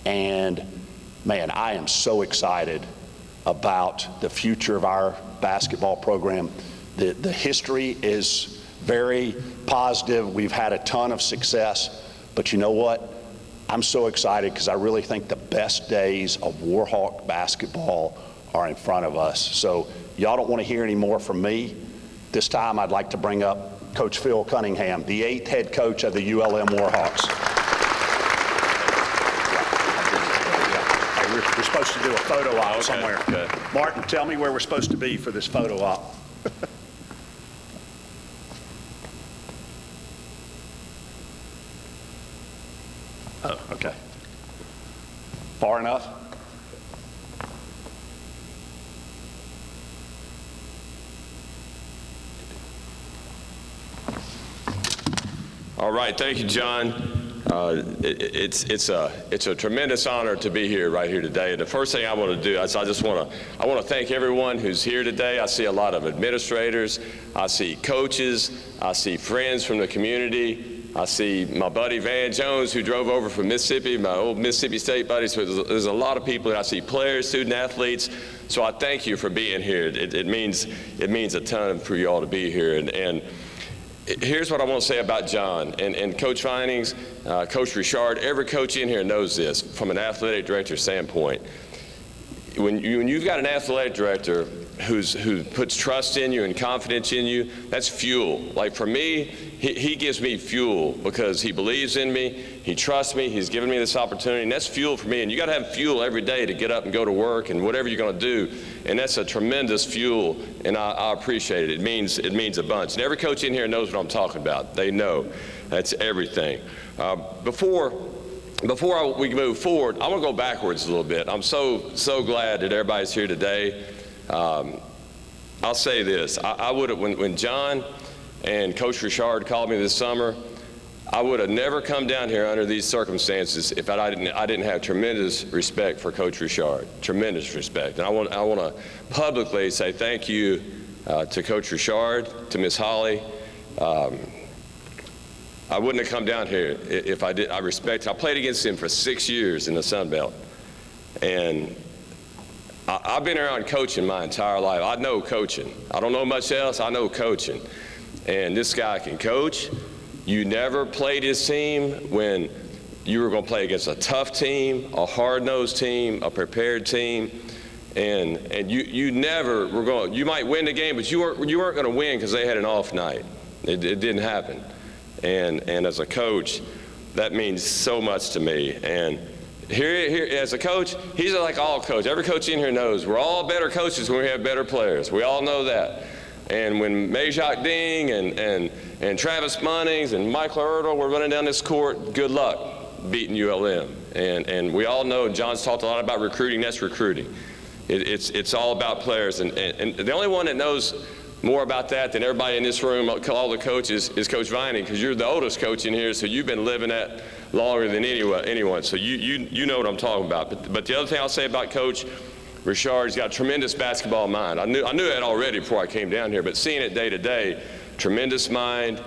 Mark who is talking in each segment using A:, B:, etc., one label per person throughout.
A: And man, I am so excited about the future of our basketball program. The history is very positive. We've had a ton of success, but you know what? I'm so excited because I really think the best days of Warhawk basketball are in front of us. So y'all don't want to hear any more from me. This time I'd like to bring up Coach Phil Cunningham, the 8th head coach of the ULM Warhawks. We're supposed to do a photo op somewhere. Okay. Martin, tell me where we're supposed to be for this photo op. Oh, okay. Far enough?
B: All right, thank you, John. It's a tremendous honor to be here right here today. And the first thing I want to do is I want to thank everyone who's here today. I see a lot of administrators, I see coaches, I see friends from the community. I see my buddy Van Jones, who drove over from Mississippi, my old Mississippi State buddy. So there's a lot of people, and I see players, student athletes. So I thank you for being here. It means a ton for you all to be here. And here's what I want to say about John and Coach Vinings, Coach Richard. Every coach in here knows this from an athletic director standpoint. When you've got an athletic director who puts trust in you and confidence in you, that's fuel. Like for me, he gives me fuel because he believes in me, he trusts me, he's given me this opportunity, and that's fuel for me. And you got to have fuel every day to get up and go to work and whatever you're going to do. And that's a tremendous fuel, and I appreciate it. It means a bunch. And every coach in here knows what I'm talking about. They know. That's everything. Before we move forward, I want to go backwards a little bit. I'm so glad that everybody's here today. I'll say this. I would have, when John and Coach Richard called me this summer, I would have never come down here under these circumstances if I didn't have tremendous respect for Coach Richard, tremendous respect. And I want to publicly say thank you to Coach Richard, to Miss Holly. I wouldn't have come down here if I did. I played against him for 6 years in the Sun Belt, and I've been around coaching my entire life. I know coaching. I don't know much else. I know coaching. And this guy can coach. You never played his team when you were going to play against a tough team, a hard-nosed team, a prepared team. And you never were going. You might win the game, but you weren't going to win because they had an off night. It didn't happen. And as a coach, that means so much to me. And here as a coach, he's like all coaches. Every coach in here knows we're all better coaches when we have better players. We all know that. And when Majak Ding and Travis Munnings and Michael Ertl were running down this court, good luck beating ULM. And we all know, John's talked a lot about recruiting. That's recruiting. It's all about players. And the only one that knows more about that than everybody in this room, all the coaches, is Coach Vining, because you're the oldest coach in here, so you've been living that longer than anyone. So you know what I'm talking about. But the other thing I'll say about Coach Richard, he's got a tremendous basketball mind. I knew that already before I came down here, but seeing it day to day, tremendous mind.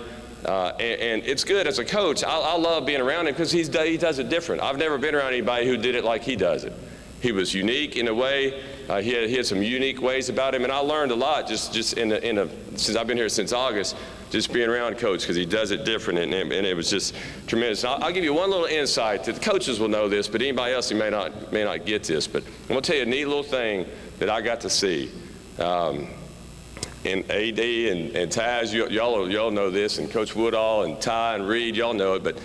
B: And it's good as a coach. I love being around him because he does it different. I've never been around anybody who did it like he does it. He was unique in a way. He had some unique ways about him, and I learned a lot just since I've been here since August, just being around Coach, because he does it different, and it was just tremendous. I'll give you one little insight. The coaches will know this, but anybody else who may not get this. But I'm going to tell you a neat little thing that I got to see. And AD and Taz, y'all know this, and Coach Woodall and Ty and Reed, y'all know it. But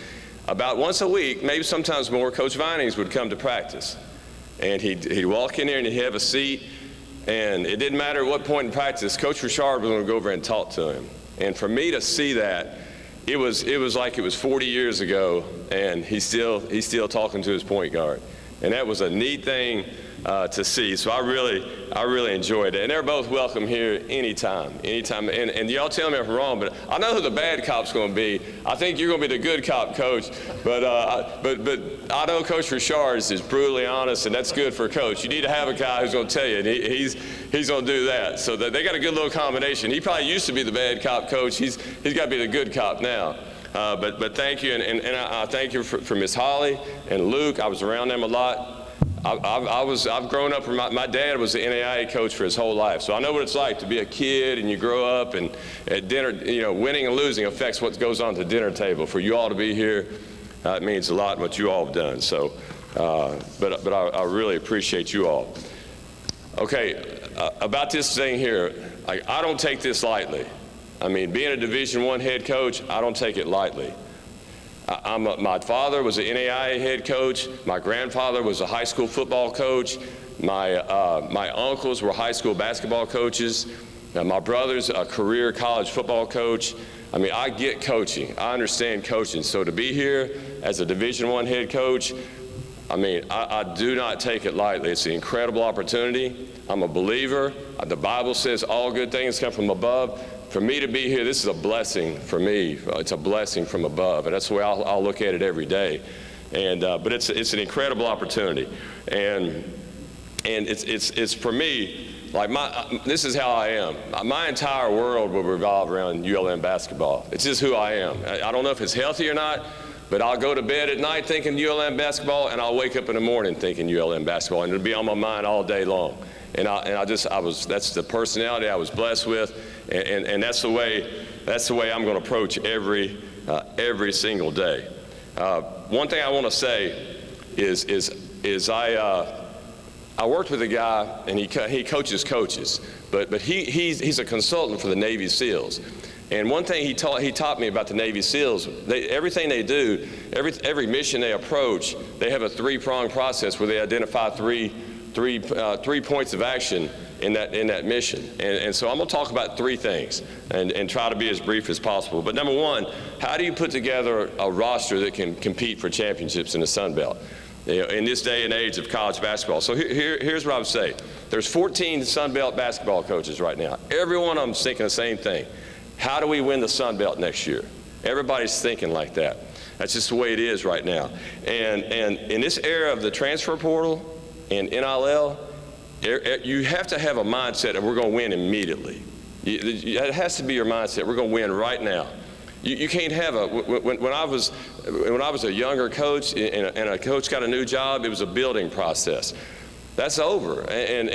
B: about once a week, maybe sometimes more, Coach Vinings would come to practice. And he'd walk in there and he'd have a seat, and it didn't matter at what point in practice, Coach Richard was going to go over and talk to him. And for me to see that, it was like it was 40 years ago, and he's still talking to his point guard. And that was a neat thing to see. So I really enjoyed it. And they're both welcome here anytime. And y'all tell me if I'm wrong, but I know who the bad cop's going to be. I think you're going to be the good cop, Coach. But I know Coach Richard is brutally honest, and that's good for a coach. You need to have a guy who's going to tell you, and he's going to do that. So they got a good little combination. He probably used to be the bad cop coach. He's got to be the good cop now. But thank you, and I thank you for Miss Holly and Luke. I was around them a lot. I've grown up, my dad was the NAIA coach for his whole life, so I know what it's like to be a kid and you grow up, and at dinner, winning and losing affects what goes on at the dinner table. For you all to be here, it means a lot what you all have done. So, but I really appreciate you all. Okay, about this thing here, I don't take this lightly. I mean, being a Division I head coach, I don't take it lightly. My father was an NAIA head coach. My grandfather was a high school football coach. My uncles were high school basketball coaches. My brother's a career college football coach. I mean, I get coaching. I understand coaching. So to be here as a Division I head coach, I mean, I do not take it lightly. It's an incredible opportunity. I'm a believer. The Bible says all good things come from above. For me to be here, this is a blessing for me. It's a blessing from above, and that's the way I'll look at it every day. And but it's an incredible opportunity, and it's for me, like this is how I am. My entire world will revolve around ULM basketball. It's just who I am. I don't know if it's healthy or not, but I'll go to bed at night thinking ULM basketball, and I'll wake up in the morning thinking ULM basketball, and it'll be on my mind all day long. And that's the personality I was blessed with, and that's the way I'm going to approach every single day. One thing I want to say is I worked with a guy, and he coaches coaches, but he's a consultant for the Navy SEALs. And one thing he taught me about the Navy SEALs, everything they do, every mission they approach, they have a three-pronged process where they identify three points of action in that mission. And so I'm going to talk about three things and try to be as brief as possible. But number one, how do you put together a roster that can compete for championships in the Sun Belt? In this day and age of college basketball. So here's what I would say. There's 14 Sun Belt basketball coaches right now. Every one of them is thinking the same thing. How do we win the Sun Belt next year? Everybody's thinking like that. That's just the way it is right now. And in this era of the transfer portal and NIL, you have to have a mindset that we're going to win immediately. It has to be your mindset. We're going to win right now. You can't have when I was a younger coach and a coach got a new job, it was a building process. That's over, and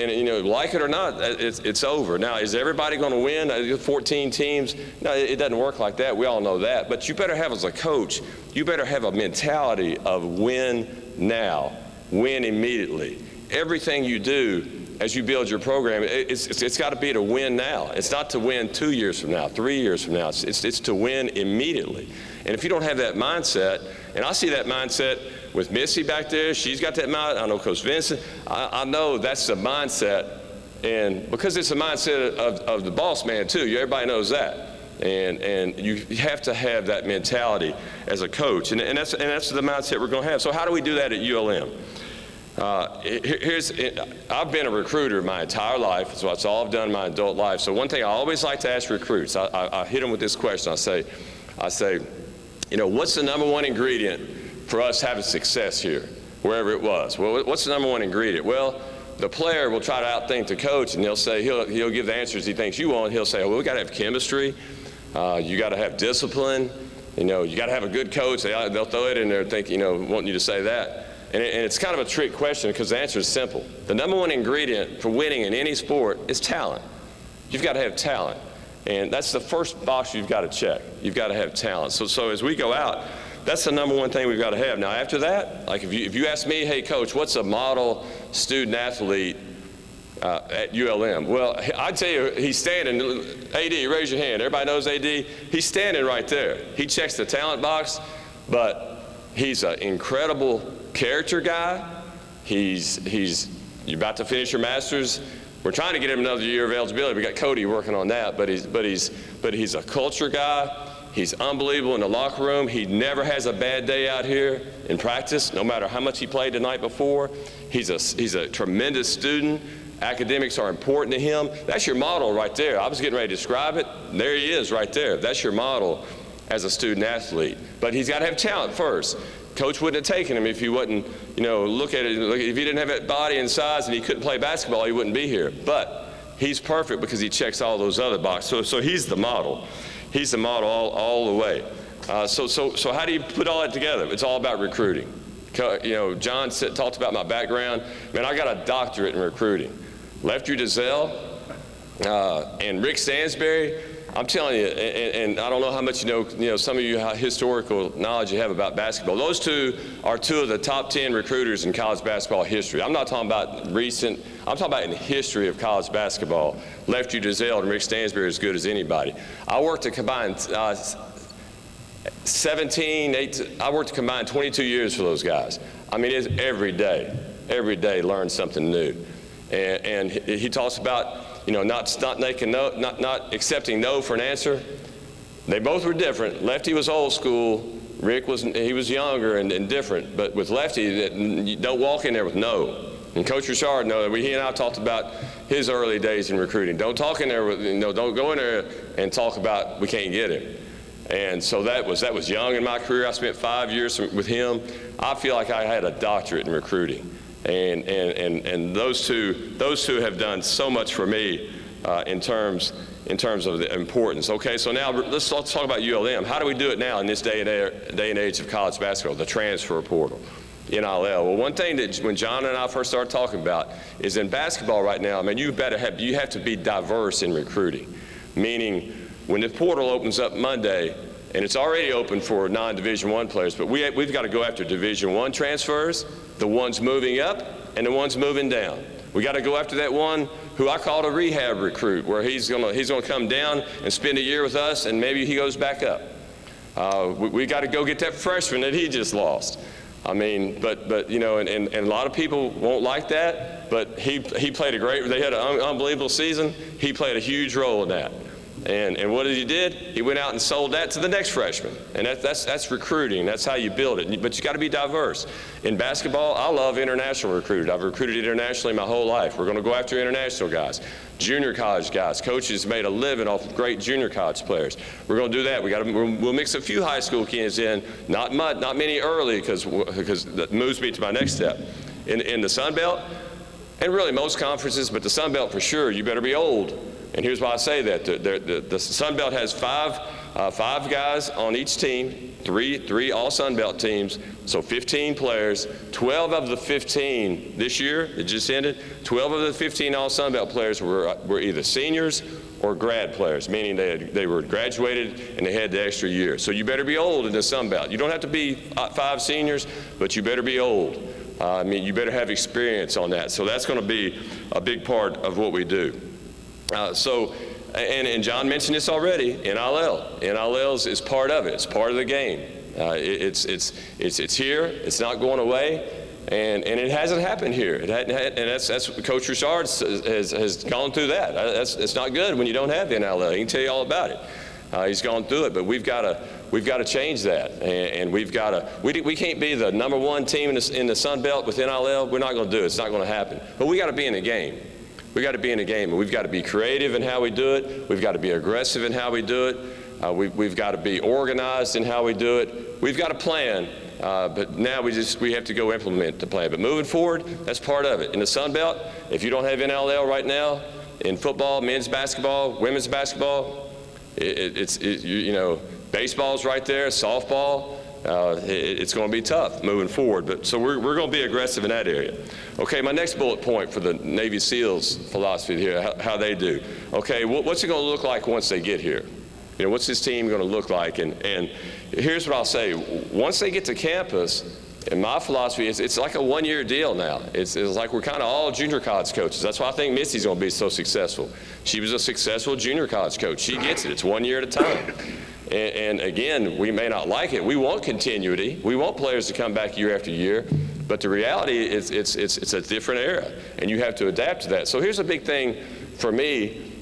B: like it or not, it's over. Now, is everybody going to win? 14 teams? No, it doesn't work like that. We all know that. But you better have, as a coach, you better have a mentality of win now, win immediately. Everything you do as you build your program, it's got to be to win now. It's not to win 2 years from now, 3 years from now. It's to win immediately. And if you don't have that mindset, and I see that mindset with Missy back there, she's got that mindset. I know Coach Vincent. I know that's the mindset, and because it's a mindset of the boss man too. Everybody knows that, and you have to have that mentality as a coach, and that's the mindset we're going to have. So how do we do that at ULM? I've been a recruiter my entire life, so that's all I've done in my adult life. So one thing I always like to ask recruits, I hit them with this question. I say, what's the number one ingredient for us having success here, wherever it was? Well, what's the number one ingredient? Well, the player will try to outthink the coach, and he'll say, he'll give the answers he thinks you want. He'll say, well, we got to have chemistry. You got to have discipline. You got to have a good coach. They'll throw it in there and think, wanting you to say that. And it's kind of a trick question because the answer is simple. The number one ingredient for winning in any sport is talent. You've got to have talent. And that's the first box you've got to check. You've got to have talent. So as we go out, that's the number one thing we've got to have. Now after that, like if you ask me, hey coach, what's a model student athlete at ULM? Well, I'd tell you he's standing. AD, raise your hand. Everybody knows AD. He's standing right there. He checks the talent box, but he's an incredible character guy. You're about to finish your master's. We're trying to get him another year of eligibility. We got Cody working on that, but he's a culture guy. He's unbelievable in the locker room. He never has a bad day out here in practice, no matter how much he played the night before. He's a tremendous student. Academics are important to him. That's your model right there. I was getting ready to describe it. There he is right there. That's your model as a student athlete. But he's got to have talent first. Coach wouldn't have taken him if he wasn't, look at it. If he didn't have that body and size and he couldn't play basketball, he wouldn't be here. But he's perfect because he checks all those other boxes. So he's the model. He's the model all the way. So how do you put all that together? It's all about recruiting. John talked about my background. Man, I got a doctorate in recruiting. Lefty Driesell and Rick Stansberry, I'm telling you, and I don't know how much some of you, how historical knowledge you have about basketball. Those two are two of the top 10 recruiters in college basketball history. I'm not talking about recent, I'm talking about in the history of college basketball. Lefty Driesell and Rick Stansberry are as good as anybody. I worked to combine 22 years for those guys. I mean, it's every day learn something new. And he talks about, not accepting no for an answer. They both were different. Lefty was old school. Rick was younger and different. But with Lefty, you don't walk in there with no. And Coach Richard, he and I talked about his early days in recruiting. Don't talk in there with, don't go in there and talk about we can't get him. And so that was young in my career. I spent 5 years with him. I feel like I had a doctorate in recruiting. And those two have done so much for me in terms of the importance. Okay, so now let's talk about ULM. How do we do it now in this day and age of college basketball, the transfer portal, NIL? Well, one thing that when John and I first started talking about is in basketball right now, you have to be diverse in recruiting, meaning when the portal opens up Monday, and it's already open for non-Division I players, but we've got to go after Division I transfers, the ones moving up and the ones moving down. We got to go after that one who I called a rehab recruit, where he's gonna come down and spend a year with us, and maybe he goes back up. We got to go get that freshman that he just lost. But and a lot of people won't like that, but he played they had an unbelievable season. He played a huge role in that. And what he did? He went out and sold that to the next freshman. And that's recruiting. That's how you build it. But you got to be diverse. In basketball, I love international recruiting. I've recruited internationally my whole life. We're going to go after international guys, junior college guys. Coaches made a living off of great junior college players. We're going to do that. We'll mix a few high school kids in, not many early, because that moves me to my next step. In the Sun Belt, and really most conferences, but the Sun Belt for sure, you better be old. And here's why I say that. The Sun Belt has five guys on each team, three all Sun Belt teams, so 15 players. 12 of the 15 this year, it just ended, 12 of the 15 all Sun Belt players were either seniors or grad players, meaning they were graduated and they had the extra year. So you better be old in the Sun Belt. You don't have to be 5 seniors, but you better be old. You better have experience on that. So that's going to be a big part of what we do. And John mentioned this already, NIL. NIL is part of it. It's part of the game. It's here. It's not going away. And it hasn't happened here. And that's Coach Richard has gone through that. It's not good when you don't have NIL. He can tell you all about it. He's gone through it, but we've got to change that, and we can't be the #1 team in the Sun Belt with NIL. We're not going to do it. It's not going to happen. But we got to be in the game. We got to be in the game, and we've got to be creative in how we do it. We've got to be aggressive in how we do it. We've got to be organized in how we do it. We've got a plan, but now we have to go implement the plan. But moving forward, that's part of it. In the Sun Belt, if you don't have NIL right now, in football, men's basketball, women's basketball, baseball's right there, softball. It's going to be tough moving forward, but so we're going to be aggressive in that area. Okay, my next bullet point for the Navy SEALs philosophy here, how they do. Okay, what's it going to look like once they get here? What's this team going to look like? And here's what I'll say. Once they get to campus, and my philosophy is it's like a one-year deal now. It's like we're kind of all junior college coaches. That's why I think Missy's going to be so successful. She was a successful junior college coach. She gets it. It's 1 year at a time. And again, we may not like it. We want continuity. We want players to come back year after year. But the reality is it's a different era, and you have to adapt to that. So here's a big thing for me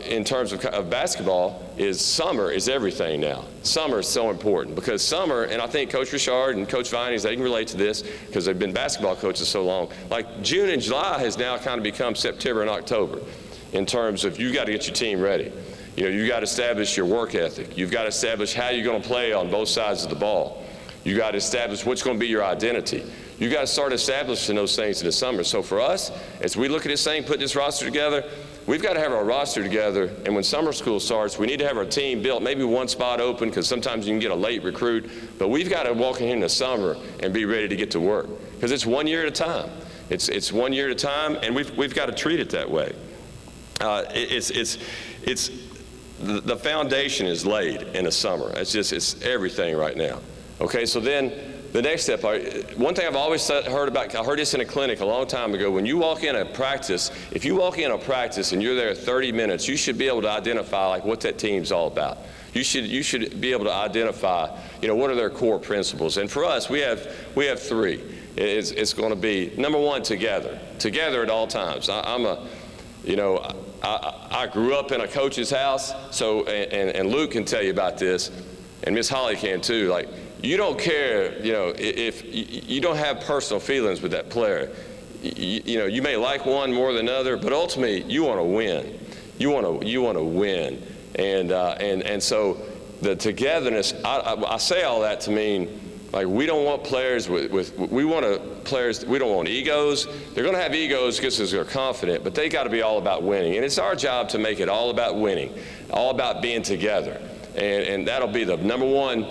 B: in terms of basketball is summer is everything now. Summer is so important because summer, and I think Coach Richard and Coach Vinings, they can relate to this because they've been basketball coaches so long. Like June and July has now kind of become September and October in terms of you got to get your team ready. You got to establish your work ethic. You've got to establish how you're going to play on both sides of the ball. You got to establish what's going to be your identity. You got to start establishing those things in the summer. So for us, as we look at this thing, put this roster together, we've got to have our roster together, and when summer school starts, we need to have our team built, maybe one spot open, because sometimes you can get a late recruit, but we've got to walk in here in the summer and be ready to get to work, because it's 1 year at a time. It's 1 year at a time, and we've got to treat it that way. The foundation is laid in the summer. It's everything right now. Okay, so then the next step, one thing I've always heard about, I heard this in a clinic a long time ago, when you walk in a practice, if you walk in a practice and you're there 30 minutes, you should be able to identify like what that team's all about. You should be able to identify, what are their core principles. And for us, we have three. It's going to be, number one, together at all times. I grew up in a coach's house, so and Luke can tell you about this, and Miss Holly can too. Like, you don't care, if you don't have personal feelings with that player. You may like one more than another, but ultimately you want to win. You want to win, and so the togetherness. I say all that to mean, like, we don't want players we don't want egos. They're going to have egos because they're confident, but they got to be all about winning. And it's our job to make it all about winning, all about being together. And that'll be the number one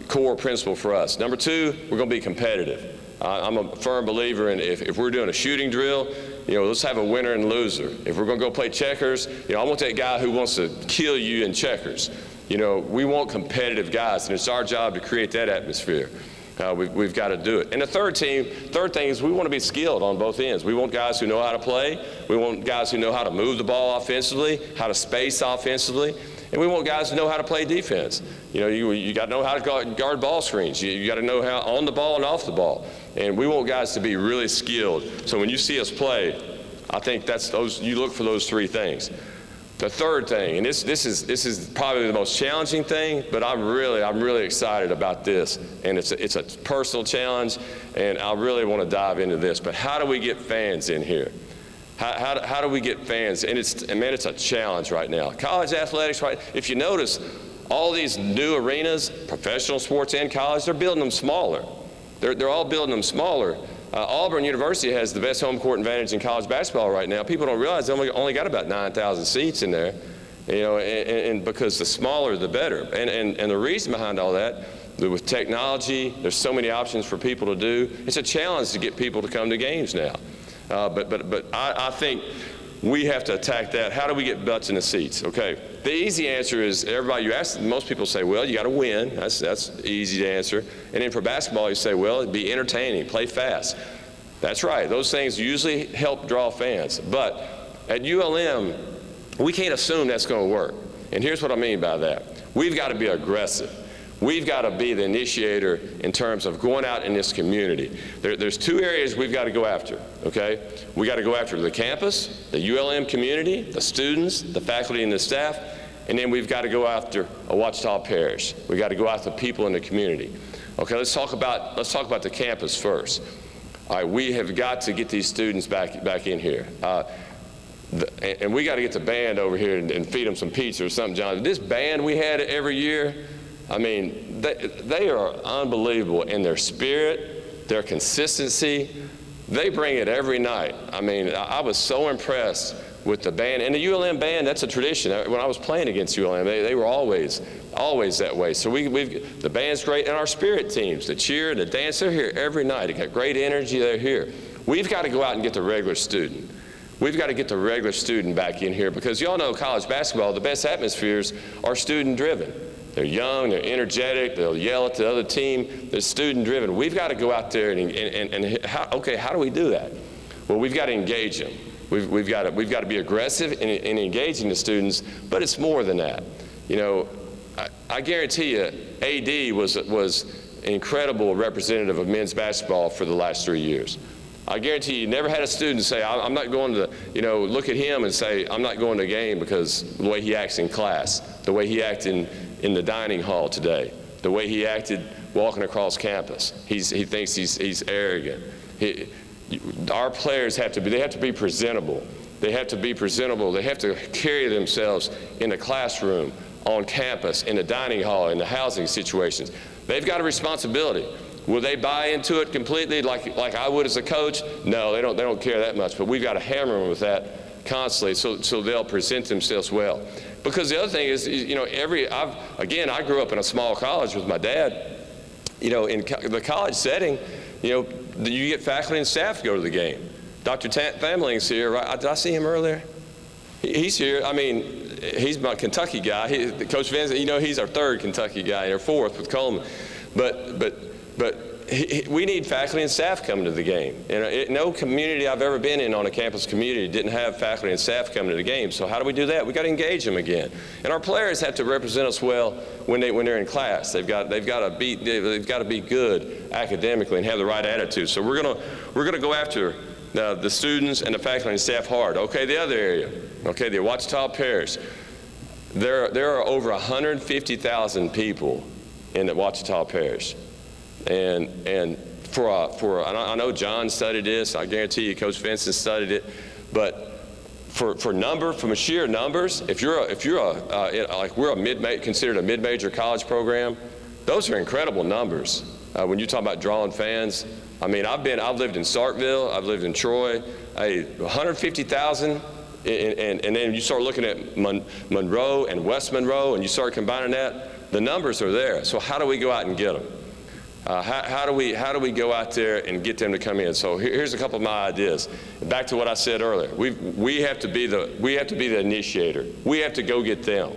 B: core principle for us. Number two, we're going to be competitive. I'm a firm believer in if we're doing a shooting drill, let's have a winner and loser. If we're going to go play checkers, I want that guy who wants to kill you in checkers. We want competitive guys, and it's our job to create that atmosphere. We've got to do it. And the third thing is we want to be skilled on both ends. We want guys who know how to play. We want guys who know how to move the ball offensively, how to space offensively. And we want guys who know how to play defense. You got to know how to guard ball screens. You got to know how on the ball and off the ball. And we want guys to be really skilled. So when you see us play, I think you look for those three things. The third thing, and this is probably the most challenging thing, but I'm really excited about this, and it's a personal challenge, and I really want to dive into this. But how do we get fans in here? How do we get fans? And it's a challenge right now. College athletics, right? If you notice, all these new arenas, professional sports and college, they're building them smaller. They're all building them smaller. Auburn University has the best home court advantage in college basketball right now. People don't realize they only got about 9,000 seats in there, and because the smaller the better. And the reason behind all that, with technology, there's so many options for people to do. It's a challenge to get people to come to games now. But I think we have to attack that. How do we get butts in the seats? Okay. The easy answer is, everybody you ask, most people say, well, you got to win. That's easy to answer. And then for basketball, you say, well, it'd be entertaining, play fast. That's right. Those things usually help draw fans. But at ULM, we can't assume that's going to work. And here's what I mean by that. We've got to be aggressive. We've got to be the initiator in terms of going out in this community. There's two areas we've got to go after, okay? We got to go after the campus, the ULM community, the students, the faculty and the staff, and then we've got to go after a Ouachita parish. We've got to go after people in the community. Okay, let's talk about the campus first. All right, we have got to get these students back in here. And we got to get the band over here and feed them some pizza or something, John. This band we had every year, I mean, they are unbelievable in their spirit, their consistency. They bring it every night. I mean, I was so impressed with the band. And the ULM band, that's a tradition. When I was playing against ULM, they were always that way. So the band's great, and our spirit teams, the cheer, the dance, they're here every night. They got great energy, they're here. We've got to go out and get the regular student. We've got to get the regular student back in here, because y'all know college basketball, the best atmospheres are student-driven. They're young, they're energetic, they'll yell at the other team, they're student-driven. We've got to go out there and how do we do that? Well, we've got to engage them. We've got to be aggressive in engaging the students, but it's more than that. I guarantee you, AD was an incredible representative of men's basketball for the last 3 years. I guarantee you never had a student say, I'm not going to, look at him and say, I'm not going to a game because the way he acts in class, the way he acted in the dining hall today, the way he acted walking across campus. He thinks he's arrogant. Our players have to be presentable. They have to be presentable. They have to carry themselves in the classroom, on campus, in the dining hall, in the housing situations. They've got a responsibility. Will they buy into it completely like I would as a coach? No, they don't care that much, but we've got to hammer them with that constantly, so they'll present themselves well. Because the other thing is, you know, I grew up in a small college with my dad. You know, in the college setting, you know, you get faculty and staff to go to the game. Dr. Thamling's here, right? Did I see him earlier? He's here. I mean, he's my Kentucky guy. Coach Vance, you know, he's our third Kentucky guy, or fourth with Coleman. But we need faculty and staff coming to the game. And no community I've ever been in on a campus community didn't have faculty and staff coming to the game. So how do we do that? We got to engage them again. And our players have to represent us well when they're in class. They've got to be good academically and have the right attitude. So we're gonna go after the students and the faculty and staff hard. Okay, the other area. Okay, the Ouachita Parish. There are over 150,000 people in the Ouachita Parish. And I know John studied this. I guarantee you Coach Vincent studied it. But from sheer numbers, if you're like we're considered a mid-major college program, those are incredible numbers. When you talk about drawing fans, I mean, I've lived in Starkville, I've lived in Troy, 150,000. And then you start looking at Monroe and West Monroe, and you start combining that, the numbers are there. So how do we go out and get them? How do we go out there and get them to come in? So here's a couple of my ideas. Back to what I said earlier. We have to be the initiator. We have to go get them.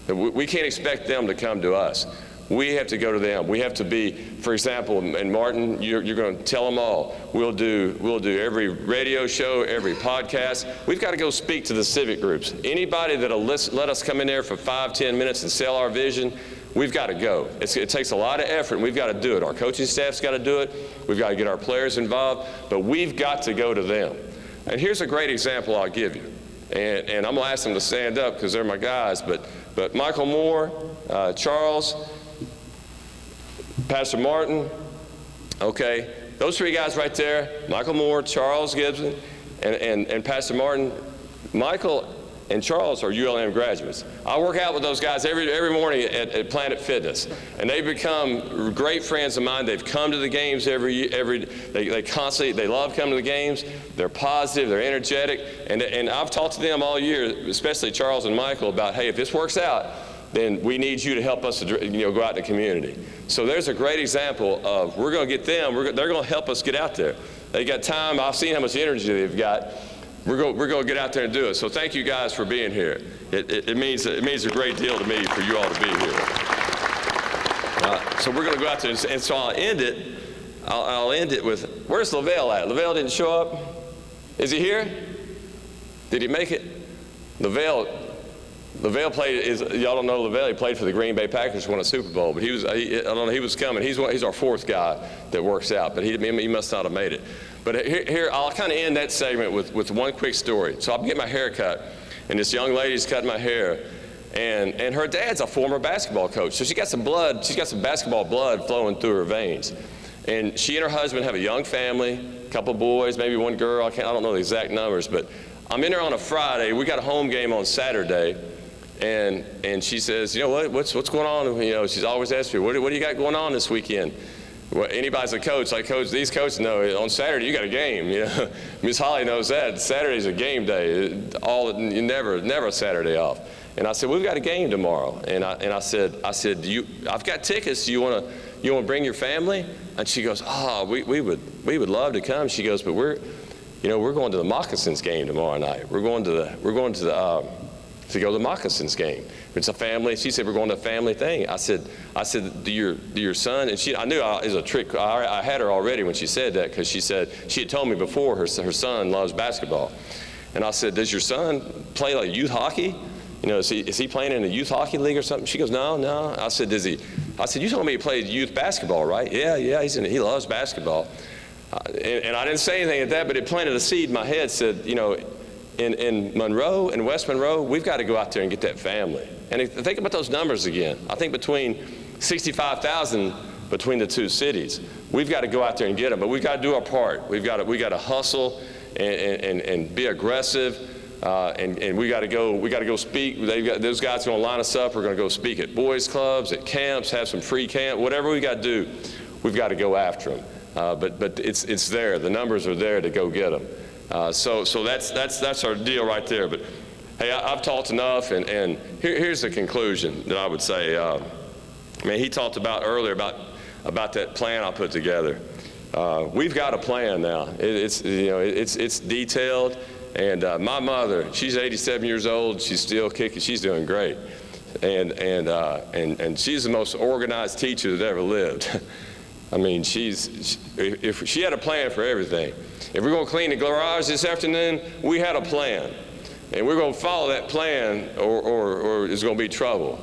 B: We can't expect them to come to us. We have to go to them. We have to be, for example, and Martin, you're going to tell them all. We'll do every radio show, every podcast. We've got to go speak to the civic groups. Anybody that'll let us come in there for 5-10 minutes and sell our vision, we've got to go. It takes a lot of effort, and we've got to do it. Our coaching staff's got to do it. We've got to get our players involved, but we've got to go to them. And here's a great example I'll give you. And I'm going to ask them to stand up because they're my guys, but Michael Moore, Charles, Pastor Martin, okay, those three guys right there, Michael Moore, Charles Gibson, and Pastor Martin. Michael and Charles are ULM graduates. I work out with those guys every morning at Planet Fitness, and they've become great friends of mine. They've come to the games they love coming to the games. They're positive, they're energetic, and I've talked to them all year, especially Charles and Michael, about, hey, if this works out, then we need you to help us, go out in the community. So there's a great example of we're going to get them. They're going to help us get out there. They got time. I've seen how much energy they've got. We're going to get out there and do it. So thank you guys for being here. It means a great deal to me for you all to be here. So we're going to go out there, and so I'll end it with, where's Lavelle at? Lavelle didn't show up. Is he here? Did he make it? Lavelle played, y'all don't know Lavelle, he played for the Green Bay Packers, won a Super Bowl, but he was coming. He's our fourth guy that works out, but he must not have made it. But here I'll kind of end that segment with one quick story. So I'm getting my hair cut, and this young lady's cutting my hair, and her dad's a former basketball coach, so she's got some basketball blood flowing through her veins. And she and her husband have a young family, a couple boys, maybe one girl, I don't know the exact numbers, but I'm in there on a Friday. We got a home game on Saturday. And she says, you know what's going on? You know, she's always asking me, what do you got going on this weekend? Well, anybody's a coach, like these coaches know, on Saturday you got a game. You know, Miss Holly knows that. Saturday's a game day. Never a Saturday off. And I said, we've got a game tomorrow. And I said, I've got tickets. Do you want to bring your family? And she goes, we would love to come. She goes, but we're going to the Moccasins game tomorrow night. We're going to go to the Moccasins game. It's a family. She said, we're going to a family thing. I said, do your son, and I knew it was a trick. I had her already when she said that, because she had told me before her son loves basketball. And I said, does your son play like youth hockey? You know, is he playing in a youth hockey league or something? She goes, no. I said, you told me he played youth basketball, right? Yeah, he loves basketball. And I didn't say anything at that, but it planted a seed in my head, said, in Monroe and West Monroe, we've got to go out there and get that family. And think about those numbers again. I think between 65,000 between the two cities. We've got to go out there and get them, but we've got to do our part. We got to hustle and be aggressive, and we got to go speak. Those guys are going to line us up. We're going to go speak at boys clubs, at camps, have some free camp, whatever we got to do. We've got to go after them. But it's there. The numbers are there to go get them. So that's our deal right there. But hey, I've talked enough, and here's the conclusion that I would say. He talked about earlier about that plan I put together. We've got a plan now. It's detailed, and my mother, she's 87 years old. She's still kicking. She's doing great, and she's the most organized teacher that ever lived. I mean, if she had a plan for everything. If we're going to clean the garage this afternoon, we had a plan. And we're going to follow that plan or there's going to be trouble.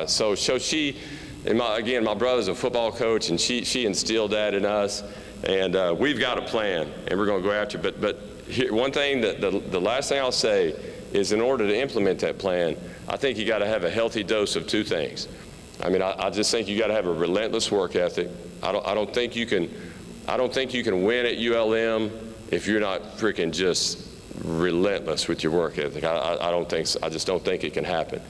B: So she, and my brother's a football coach, and she instilled that in us. And we've got a plan, and we're going to go after it. But here, one thing, the last thing I'll say is, in order to implement that plan, I think you got to have a healthy dose of two things. I just think you got to have a relentless work ethic. I don't think you can win at ULM if you're not freaking just relentless with your work ethic. I just don't think it can happen.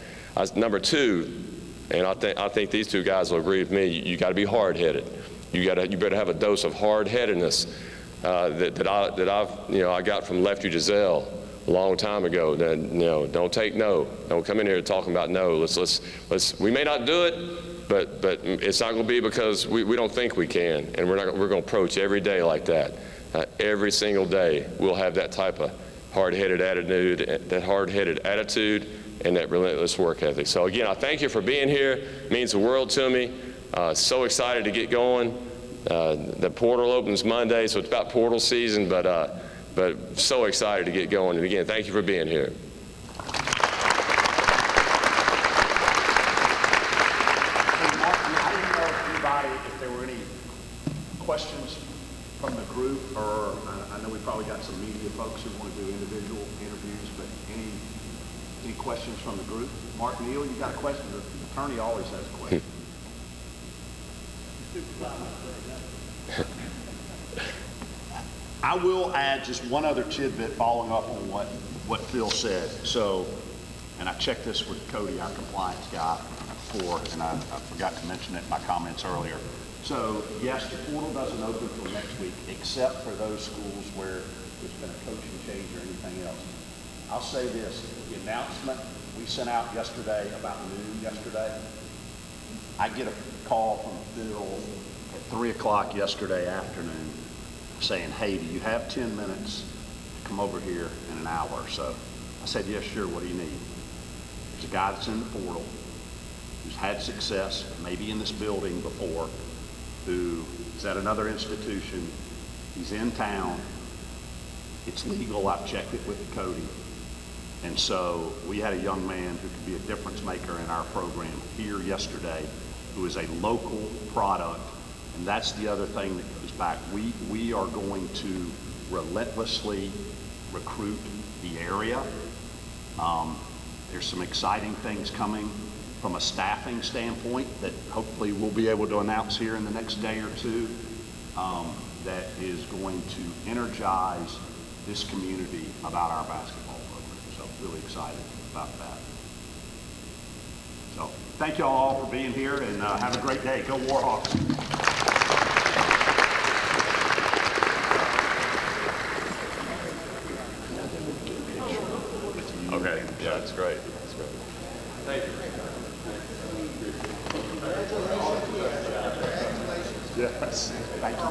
B: Number two, and I think these two guys will agree with me, you got to be hard-headed. You better have a dose of hard-headedness that I got from Lefty Giselle a long time ago. That, don't take no. Don't come in here talking about no. Let's. We may not do it, but it's not going to be because we don't think we can, and we're going to approach every day like that. Every single day, we'll have that type of hard-headed attitude, and that relentless work ethic. So again, I thank you for being here. It means the world to me. So excited to get going. The portal opens Monday, so it's about portal season, but so excited to get going. And again, thank you for being here.
A: If there were any questions from the group, or I know we probably got some media folks who want to do individual interviews, but any questions from the group? Mark Neal, you got a question? The attorney always has a question. I will add just one other tidbit following up on what Phil said. So, and I checked this with Cody, our compliance guy, before, and I forgot to mention it in my comments earlier. So, yes, the portal doesn't open until next week, except for those schools where there's been a coaching change or anything else. I'll say this, the announcement we sent out yesterday, about noon yesterday, I get a call from Phil at 3 o'clock yesterday afternoon saying, hey, do you have 10 minutes to come over here in an hour or so? I said, yes, sure, what do you need? There's a guy that's in the portal who's had success, maybe in this building before, who is at another institution. He's in town. It's legal. I've checked it with Cody. And so we had a young man who could be a difference maker in our program here yesterday, who is a local product. And that's the other thing that goes back. We are going to relentlessly recruit the area. There's some exciting things coming from a staffing standpoint that hopefully we'll be able to announce here in the next day or two, that is going to energize this community about our basketball program. So really excited about that. So thank you all for being here, and have a great day. Go Warhawks.
B: Okay, yeah, that's great. That's great. Thank you.
A: Yes. Thank you.